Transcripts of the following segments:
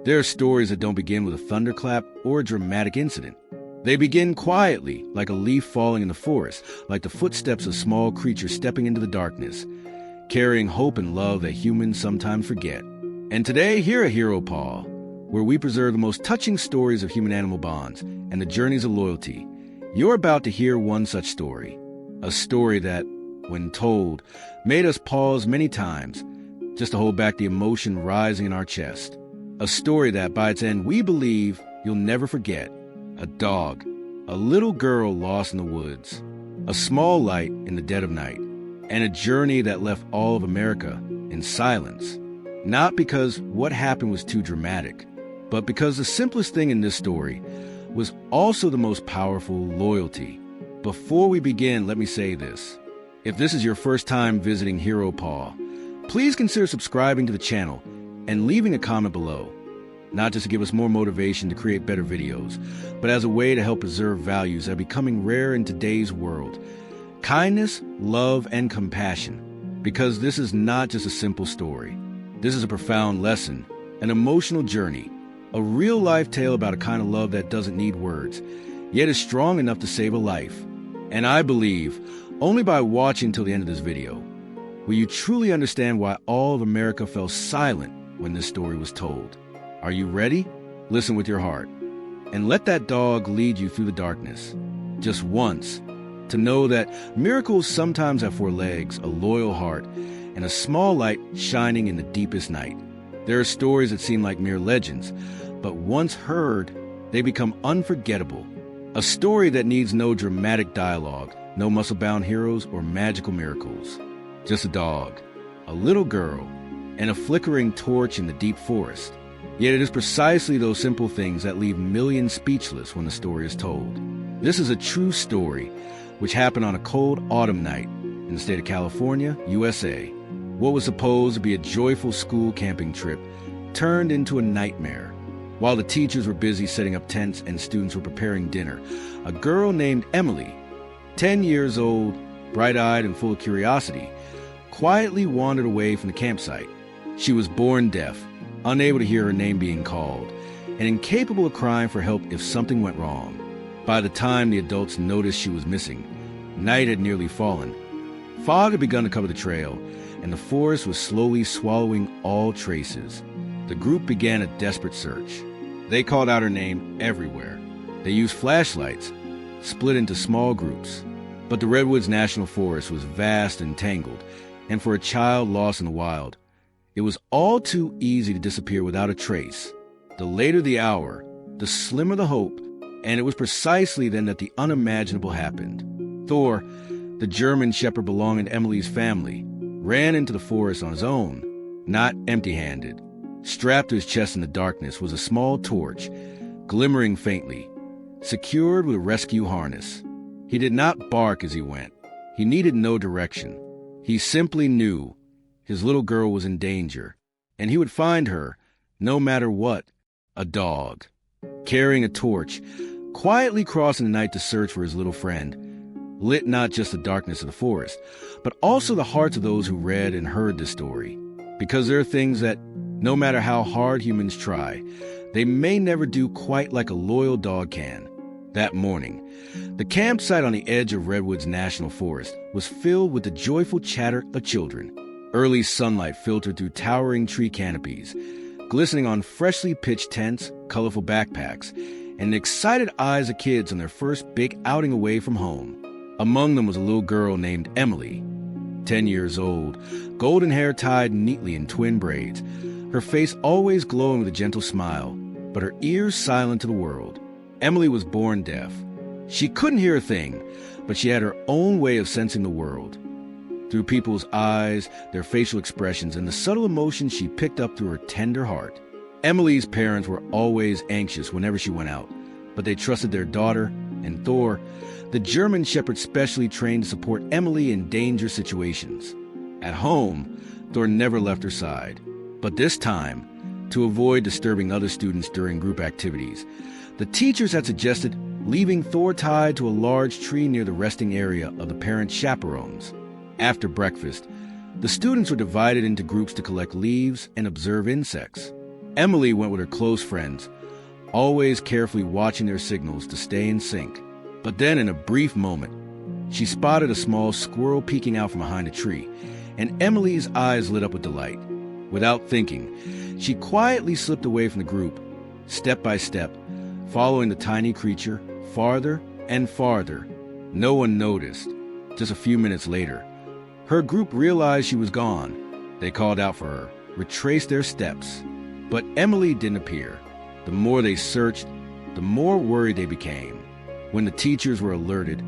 There are stories that don't begin with a thunderclap or a dramatic incident. They begin quietly, like a leaf falling in the forest, like the footsteps of small creatures stepping into the darkness, carrying hope and love that humans sometimes forget. And today, here at Hero Paw, where we preserve the most touching stories of human-animal bonds and the journeys of loyalty, you're about to hear one such story. A story that, when told, made us pause many times just to hold back the emotion rising in our chest. A story that, by its end, we believe you'll never forget. A dog, a little girl lost in the woods, a small light in the dead of night, and a journey that left all of America in silence. Not because what happened was too dramatic, but because the simplest thing in this story was also the most powerful: loyalty. Before we begin, let me say this. If this is your first time visiting Hero Paw, please consider subscribing to the channel and leaving a comment below. Not just to give us more motivation to create better videos, but as a way to help preserve values that are becoming rare in today's world. Kindness, love, and compassion. Because this is not just a simple story. This is a profound lesson, an emotional journey, a real-life tale about a kind of love that doesn't need words, yet is strong enough to save a life. And I believe, only by watching till the end of this video, will you truly understand why all of America fell silent when this story was told. Are you ready? Listen with your heart. And let that dog lead you through the darkness. Just once. To know that miracles sometimes have four legs, a loyal heart, and a small light shining in the deepest night. There are stories that seem like mere legends, but once heard, they become unforgettable. A story that needs no dramatic dialogue, no muscle-bound heroes or magical miracles. Just a dog, a little girl, and a flickering torch in the deep forest. Yet it is precisely those simple things that leave millions speechless when the story is told. This is a true story which happened on a cold autumn night in the state of California, USA. What was supposed to be a joyful school camping trip turned into a nightmare. While the teachers were busy setting up tents and students were preparing dinner, a girl named Emily, 10 years old, bright-eyed and full of curiosity, quietly wandered away from the campsite. She was born deaf, unable to hear her name being called, and incapable of crying for help if something went wrong. By the time the adults noticed she was missing, night had nearly fallen. Fog had begun to cover the trail, and the forest was slowly swallowing all traces. The group began a desperate search. They called out her name everywhere. They used flashlights, split into small groups. But the Redwoods National Forest was vast and tangled, and for a child lost in the wild, it was all too easy to disappear without a trace. The later the hour, the slimmer the hope, and it was precisely then that the unimaginable happened. Thor, the German shepherd belonging to Emily's family, ran into the forest on his own, not empty-handed. Strapped to his chest in the darkness was a small torch, glimmering faintly, secured with a rescue harness. He did not bark as he went. He needed no direction. He simply knew his little girl was in danger, and he would find her, no matter what. A dog, carrying a torch, quietly crossing the night to search for his little friend, lit not just the darkness of the forest, but also the hearts of those who read and heard this story. Because there are things that, no matter how hard humans try, they may never do quite like a loyal dog can. That morning, the campsite on the edge of Redwoods National Forest was filled with the joyful chatter of children. Early sunlight filtered through towering tree canopies, glistening on freshly pitched tents, colorful backpacks, and the excited eyes of kids on their first big outing away from home. Among them was a little girl named Emily, 10 years old, golden hair tied neatly in twin braids, her face always glowing with a gentle smile, but her ears silent to the world. Emily was born deaf. She couldn't hear a thing, but she had her own way of sensing the world. Through people's eyes, their facial expressions, and the subtle emotions she picked up through her tender heart. Emily's parents were always anxious whenever she went out, but they trusted their daughter, and Thor, the German shepherd specially trained to support Emily in dangerous situations. At home, Thor never left her side. But this time, to avoid disturbing other students during group activities, the teachers had suggested leaving Thor tied to a large tree near the resting area of the parent chaperones. After breakfast, the students were divided into groups to collect leaves and observe insects. Emily went with her close friends, always carefully watching their signals to stay in sync. But then, in a brief moment, she spotted a small squirrel peeking out from behind a tree, and Emily's eyes lit up with delight. Without thinking, she quietly slipped away from the group, step by step, following the tiny creature farther and farther. No one noticed. Just a few minutes later, her group realized she was gone. They called out for her, retraced their steps, but Emily didn't appear. The more they searched, the more worried they became. When the teachers were alerted,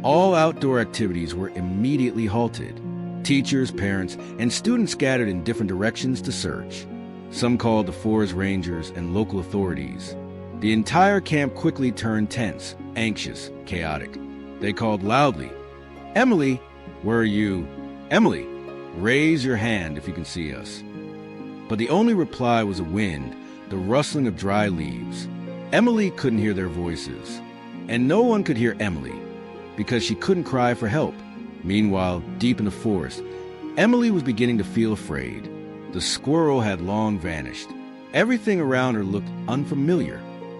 all outdoor activities were immediately halted. Teachers, parents, and students scattered in different directions to search. Some called the forest rangers and local authorities. The entire camp quickly turned tense, anxious, chaotic. They called loudly, "Emily, where are you? Emily, raise your hand if you can see us." But the only reply was a wind, the rustling of dry leaves. Emily couldn't hear their voices, and no one could hear Emily because she couldn't cry for help. Meanwhile, deep in the forest, Emily was beginning to feel afraid. The squirrel had long vanished. Everything around her looked unfamiliar.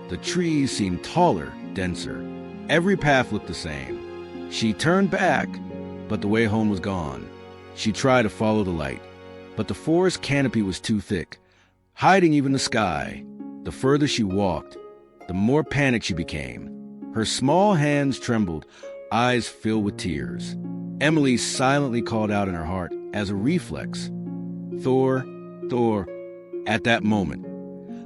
The trees seemed taller, denser. Every path looked the same. She turned back, but the way home was gone. She tried to follow the light, but the forest canopy was too thick, hiding even the sky. The further she walked, the more panicked she became. Her small hands trembled, eyes filled with tears. Emily silently called out in her heart as a reflex, "Thor, Thor." At that moment,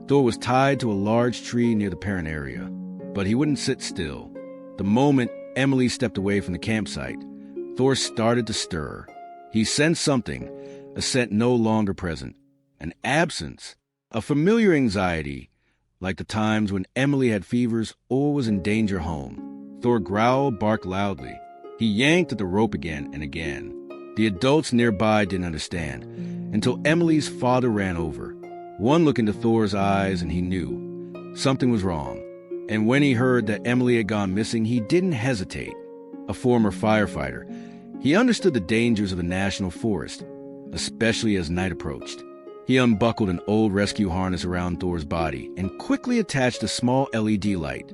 Thor was tied to a large tree near the parent area, but he wouldn't sit still. The moment Emily stepped away from the campsite, Thor started to stir. He sensed something, a scent no longer present, an absence, a familiar anxiety, like the times when Emily had fevers or was in danger home. Thor growled, barked loudly. He yanked at the rope again and again. The adults nearby didn't understand, until Emily's father ran over. One look into Thor's eyes and he knew something was wrong. And when he heard that Emily had gone missing, he didn't hesitate. A former firefighter, he understood the dangers of the national forest, especially as night approached. He unbuckled an old rescue harness around Thor's body and quickly attached a small LED light,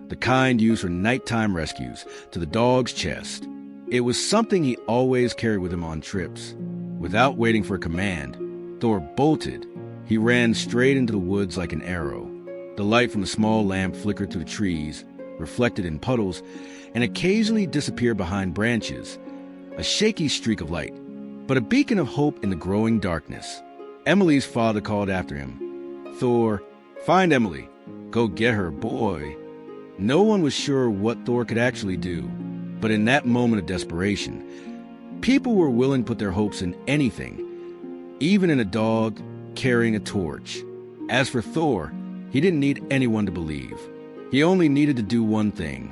the kind used for nighttime rescues, to the dog's chest. It was something he always carried with him on trips. Without waiting for a command, Thor bolted. He ran straight into the woods like an arrow. The light from the small lamp flickered through the trees, reflected in puddles, and occasionally disappeared behind branches. A shaky streak of light, but a beacon of hope in the growing darkness. Emily's father called after him, "Thor, find Emily. Go get her, boy." No one was sure what Thor could actually do, but in that moment of desperation, people were willing to put their hopes in anything, even in a dog carrying a torch. As for Thor, he didn't need anyone to believe. He only needed to do one thing: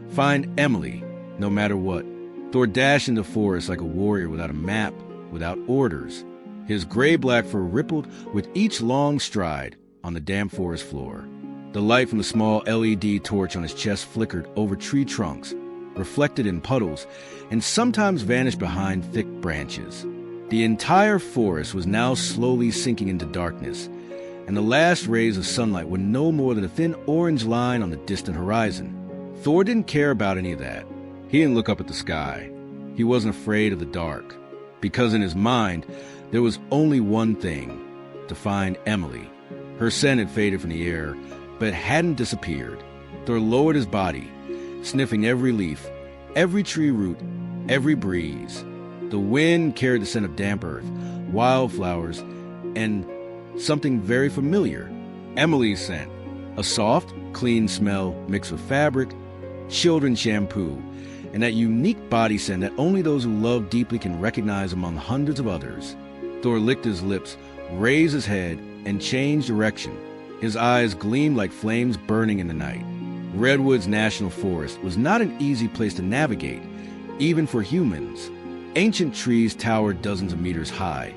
find Emily, no matter what. Thor dashed into the forest like a warrior without a map, without orders. His gray-black fur rippled with each long stride on the damp forest floor. The light from the small LED torch on his chest flickered over tree trunks, reflected in puddles, and sometimes vanished behind thick branches. The entire forest was now slowly sinking into darkness, and the last rays of sunlight were no more than a thin orange line on the distant horizon. Thor didn't care about any of that. He didn't look up at the sky. He wasn't afraid of the dark, because in his mind, there was only one thing: to find Emily. Her scent had faded from the air, but it hadn't disappeared. Thor lowered his body, sniffing every leaf, every tree root, every breeze. The wind carried the scent of damp earth, wildflowers, and something very familiar: Emily's scent. A soft, clean smell mixed with fabric, children's shampoo, and that unique body scent that only those who love deeply can recognize among hundreds of others. Thor licked his lips, raised his head, and changed direction. His eyes gleamed like flames burning in the night. Redwoods National Forest was not an easy place to navigate, even for humans. Ancient trees towered dozens of meters high,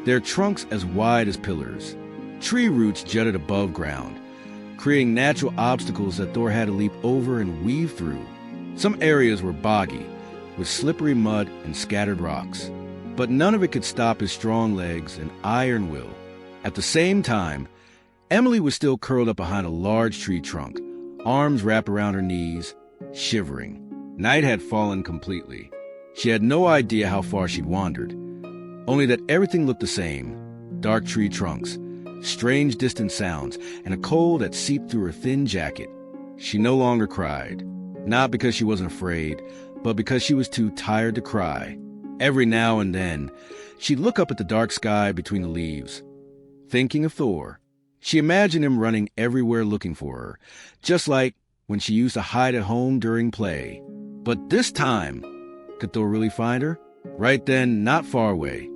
their trunks as wide as pillars. Tree roots jutted above ground, creating natural obstacles that Thor had to leap over and weave through. Some areas were boggy, with slippery mud and scattered rocks, but none of it could stop his strong legs and iron will. At the same time, Emily was still curled up behind a large tree trunk, arms wrapped around her knees, shivering. Night had fallen completely. She had no idea how far she'd wandered, only that everything looked the same. Dark tree trunks, strange distant sounds, and a cold that seeped through her thin jacket. She no longer cried, not because she wasn't afraid, but because she was too tired to cry. Every now and then, she'd look up at the dark sky between the leaves, thinking of Thor. She imagined him running everywhere looking for her, just like when she used to hide at home during play. But this time, could Thor really find her? Right then, not far away,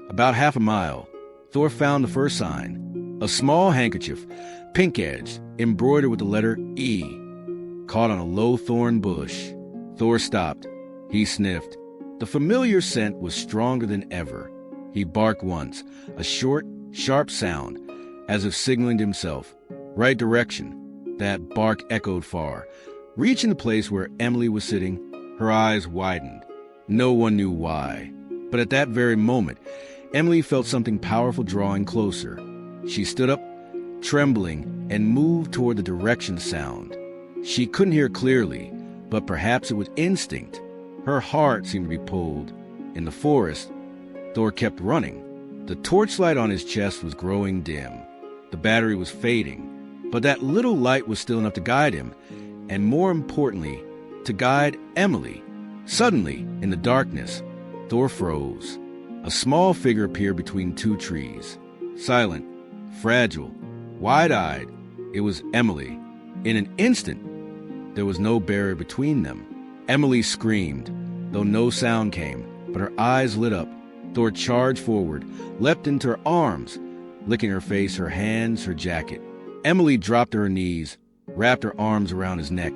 about half a mile, Thor found the first sign. A small handkerchief, pink-edged, embroidered with the letter E, caught on a low thorn bush. Thor stopped. He sniffed. The familiar scent was stronger than ever. He barked once, a short, sharp sound, as if signaling to himself. Right direction. That bark echoed far, reaching the place where Emily was sitting. Her eyes widened. No one knew why. But at that very moment, Emily felt something powerful drawing closer. She stood up, trembling, and moved toward the direction sound. She couldn't hear clearly, but perhaps it was instinct. Her heart seemed to be pulled. In the forest, Thor kept running. The torchlight on his chest was growing dim. The battery was fading, but that little light was still enough to guide him, and more importantly, to guide Emily. Suddenly, in the darkness, Thor froze. A small figure appeared between two trees. Silent, fragile, wide-eyed, it was Emily. In an instant, there was no barrier between them. Emily screamed, though no sound came, but her eyes lit up. Thor charged forward, leapt into her arms, licking her face, her hands, her jacket. Emily dropped to her knees, wrapped her arms around his neck,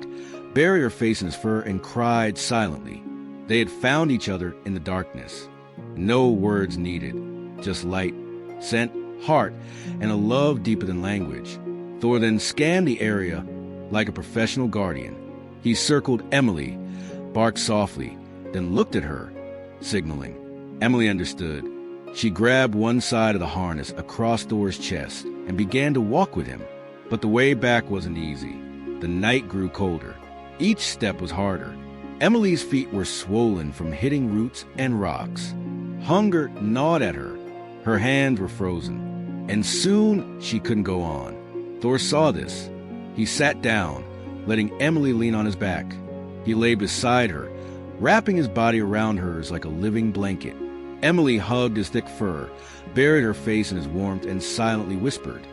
buried her face in his fur, and cried silently. They had found each other in the darkness. No words needed, just light, scent, heart, and a love deeper than language. Thor then scanned the area like a professional guardian. He circled Emily, barked softly, then looked at her, signaling. Emily understood. She grabbed one side of the harness across Thor's chest and began to walk with him. But the way back wasn't easy. The night grew colder. Each step was harder. Emily's feet were swollen from hitting roots and rocks. Hunger gnawed at her. Her hands were frozen. And soon she couldn't go on. Thor saw this. He sat down, letting Emily lean on his back. He lay beside her, wrapping his body around hers like a living blanket. Emily hugged his thick fur, buried her face in his warmth, and silently whispered,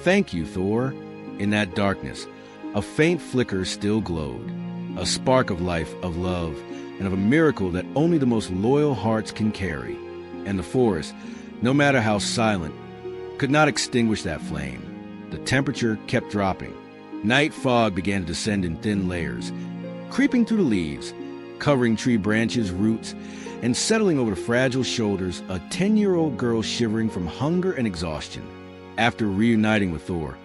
"Thank you, Thor." In that darkness, a faint flicker still glowed, a spark of life, of love, and of a miracle that only the most loyal hearts can carry. And the forest, no matter how silent, could not extinguish that flame. The temperature kept dropping. Night fog began to descend in thin layers, creeping through the leaves, covering tree branches, roots, and settling over the fragile shoulders, a 10-year-old girl shivering from hunger and exhaustion. After reuniting with Thor,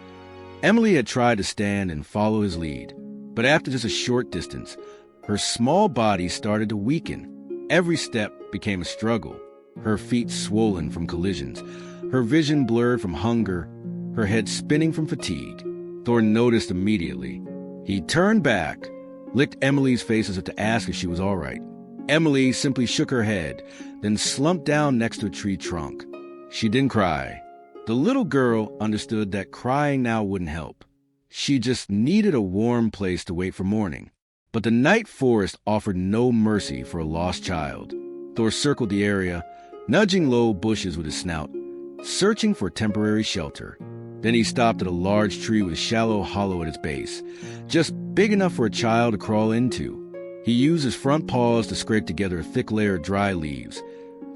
Emily had tried to stand and follow his lead, but after just a short distance, her small body started to weaken. Every step became a struggle, her feet swollen from collisions, her vision blurred from hunger, her head spinning from fatigue. Thor noticed immediately. He turned back, licked Emily's face as if to ask if she was all right. Emily simply shook her head, then slumped down next to a tree trunk. She didn't cry. The little girl understood that crying now wouldn't help. She just needed a warm place to wait for morning. But the night forest offered no mercy for a lost child. Thor circled the area, nudging low bushes with his snout, searching for temporary shelter. Then he stopped at a large tree with a shallow hollow at its base, just big enough for a child to crawl into. He used his front paws to scrape together a thick layer of dry leaves,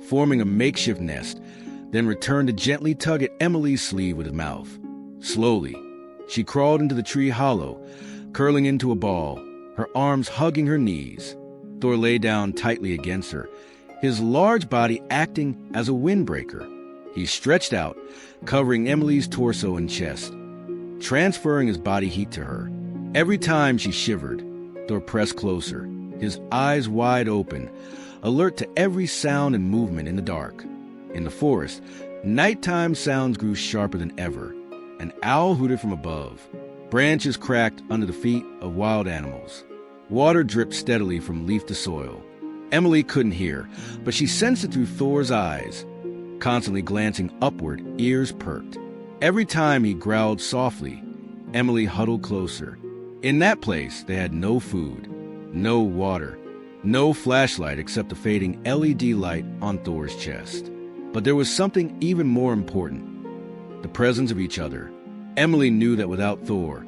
forming a makeshift nest, then returned to gently tug at Emily's sleeve with his mouth. Slowly, she crawled into the tree hollow, curling into a ball, her arms hugging her knees. Thor lay down tightly against her, his large body acting as a windbreaker. He stretched out, covering Emily's torso and chest, transferring his body heat to her. Every time she shivered, Thor pressed closer, his eyes wide open, alert to every sound and movement in the dark. In the forest, nighttime sounds grew sharper than ever. An owl hooted from above. Branches cracked under the feet of wild animals. Water dripped steadily from leaf to soil. Emily couldn't hear, but she sensed it through Thor's eyes. Constantly glancing upward, ears perked. Every time he growled softly, Emily huddled closer. In that place, they had no food, no water, no flashlight except the fading LED light on Thor's chest. But there was something even more important: the presence of each other. Emily knew that without Thor,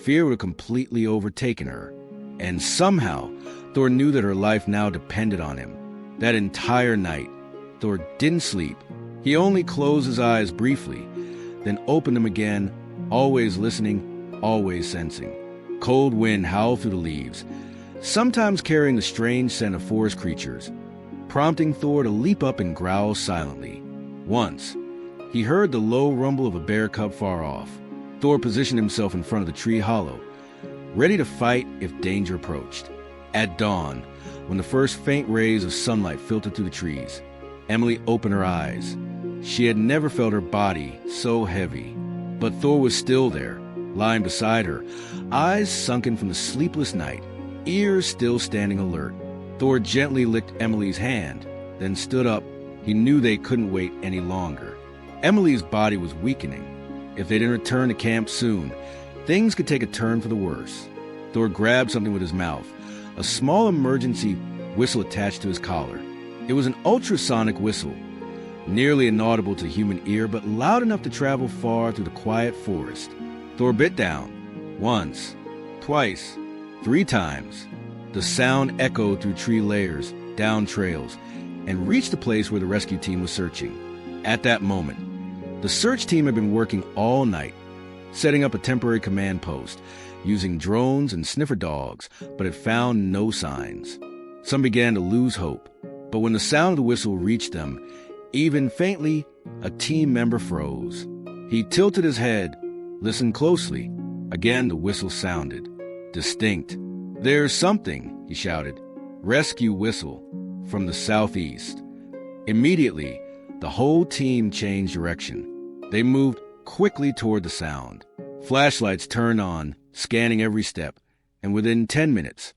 fear would have completely overtaken her. And somehow, Thor knew that her life now depended on him. That entire night, Thor didn't sleep. He only closed his eyes briefly, then opened them again, always listening, always sensing. Cold wind howled through the leaves, sometimes carrying the strange scent of forest creatures, prompting Thor to leap up and growl silently. Once, he heard the low rumble of a bear cub far off. Thor positioned himself in front of the tree hollow, ready to fight if danger approached. At dawn, when the first faint rays of sunlight filtered through the trees, Emily opened her eyes. She had never felt her body so heavy. But Thor was still there, lying beside her, eyes sunken from the sleepless night, ears still standing alert. Thor gently licked Emily's hand, then stood up. He knew they couldn't wait any longer. Emily's body was weakening. If they didn't return to camp soon, things could take a turn for the worse. Thor grabbed something with his mouth, a small emergency whistle attached to his collar. It was an ultrasonic whistle, nearly inaudible to human ear, but loud enough to travel far through the quiet forest. Thor bit down. Once, twice, 3 times. The sound echoed through tree layers, down trails, and reached the place where the rescue team was searching. At that moment, the search team had been working all night, setting up a temporary command post, using drones and sniffer dogs, but had found no signs. Some began to lose hope, but when the sound of the whistle reached them, even faintly, a team member froze. He tilted his head, listened closely. Again the whistle sounded, distinct. "There's something," he shouted. "Rescue whistle from the southeast." Immediately, the whole team changed direction. They moved quickly toward the sound. Flashlights turned on, scanning every step, and within 10 minutes,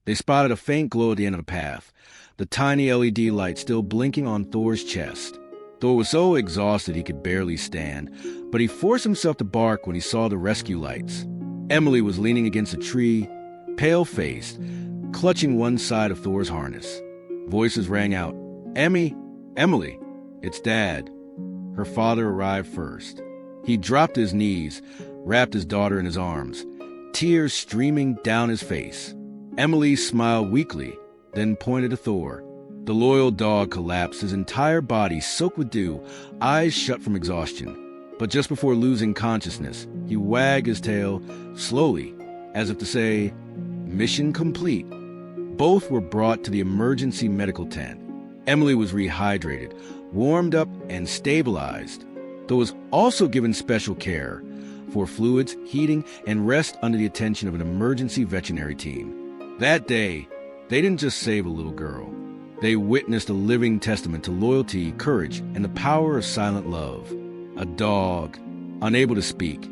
they spotted a faint glow at the end of the path, the tiny LED light still blinking on Thor's chest. Thor was so exhausted he could barely stand, but he forced himself to bark when he saw the rescue lights. Emily was leaning against a tree, pale-faced, clutching one side of Thor's harness. Voices rang out. Emily, it's Dad." Her father arrived first. He dropped to his knees, wrapped his daughter in his arms, tears streaming down his face. Emily smiled weakly, then pointed to Thor. The loyal dog collapsed, his entire body soaked with dew, eyes shut from exhaustion. But just before losing consciousness, he wagged his tail slowly, as if to say, "Mission complete." Both were brought to the emergency medical tent. Emily was rehydrated, warmed up, and stabilized. Thor was also given special care for fluids, heating, and rest under the attention of an emergency veterinary team. That day, they didn't just save a little girl. They witnessed a living testament to loyalty, courage, and the power of silent love. A dog, unable to speak,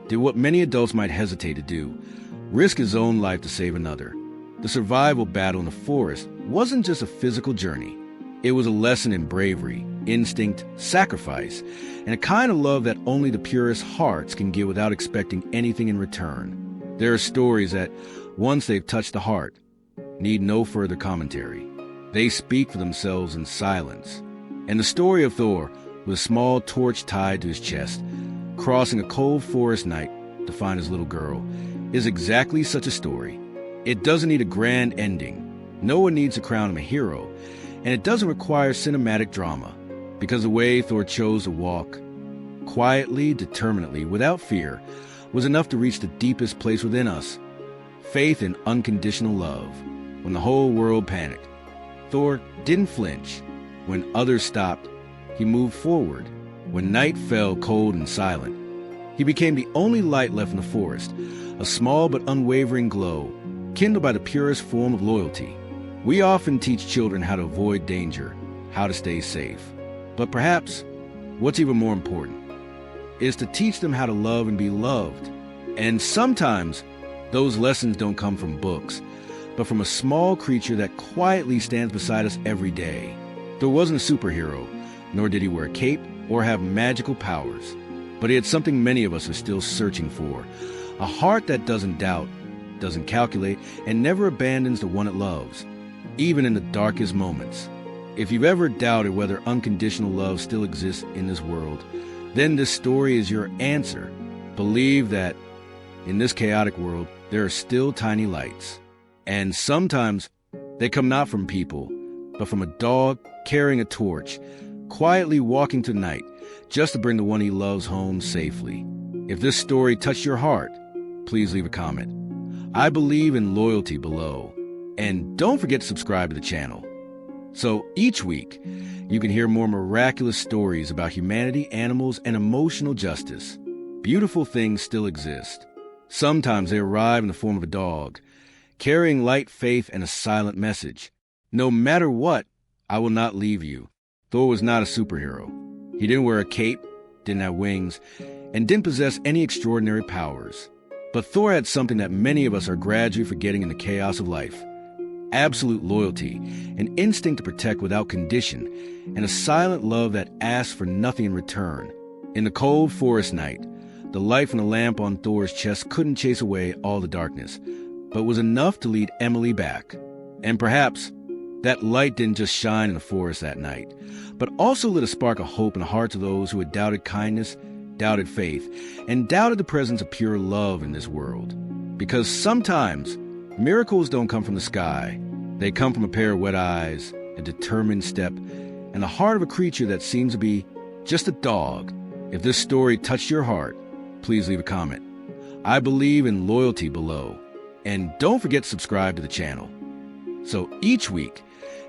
did what many adults might hesitate to do: risk his own life to save another. The survival battle in the forest wasn't just a physical journey. It was a lesson in bravery, instinct, sacrifice, and a kind of love that only the purest hearts can give without expecting anything in return. There are stories that, once they've touched the heart, need no further commentary. They speak for themselves in silence. And the story of Thor, with a small torch tied to his chest, crossing a cold forest night to find his little girl, is exactly such a story. It doesn't need a grand ending. No one needs to crown him a hero. And it doesn't require cinematic drama, because the way Thor chose to walk, quietly, determinedly, without fear, was enough to reach the deepest place within us: faith in unconditional love. When the whole world panicked, Thor didn't flinch. When others stopped, he moved forward. When night fell cold and silent, he became the only light left in the forest, a small but unwavering glow, kindled by the purest form of loyalty. We often teach children how to avoid danger, how to stay safe. But perhaps, what's even more important, is to teach them how to love and be loved. And sometimes those lessons don't come from books, but from a small creature that quietly stands beside us every day. Thor wasn't a superhero, nor did he wear a cape or have magical powers, but he had something many of us are still searching for: a heart that doesn't doubt, doesn't calculate, and never abandons the one it loves, even in the darkest moments. If you've ever doubted whether unconditional love still exists in this world, then this story is your answer. Believe that in this chaotic world, there are still tiny lights. And sometimes they come not from people, but from a dog carrying a torch, quietly walking through the night, just to bring the one he loves home safely. If this story touched your heart, please leave a comment. I believe in loyalty below. And don't forget to subscribe to the channel. So each week, you can hear more miraculous stories about humanity, animals, and emotional justice. Beautiful things still exist. Sometimes they arrive in the form of a dog, carrying light, faith, and a silent message. No matter what, I will not leave you. Thor was not a superhero. He didn't wear a cape, didn't have wings, and didn't possess any extraordinary powers. But Thor had something that many of us are gradually forgetting in the chaos of life: absolute loyalty, an instinct to protect without condition, and a silent love that asks for nothing in return. In the cold forest night, the light from the lamp on Thor's chest couldn't chase away all the darkness, but was enough to lead Emily back. And perhaps that light didn't just shine in the forest that night, but also lit a spark of hope in the hearts of those who had doubted kindness, doubted faith, and doubted the presence of pure love in this world. Because sometimes miracles don't come from the sky. They come from a pair of wet eyes, a determined step, and the heart of a creature that seems to be just a dog. If this story touched your heart, please leave a comment. I believe in loyalty below. And don't forget to subscribe to the channel. So each week,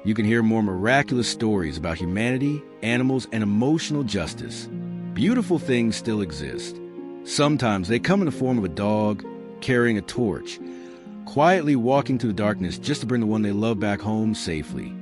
you can hear more miraculous stories about humanity, animals, and emotional justice. Beautiful things still exist. Sometimes they come in the form of a dog carrying a torch, quietly walking through the darkness just to bring the one they love back home safely.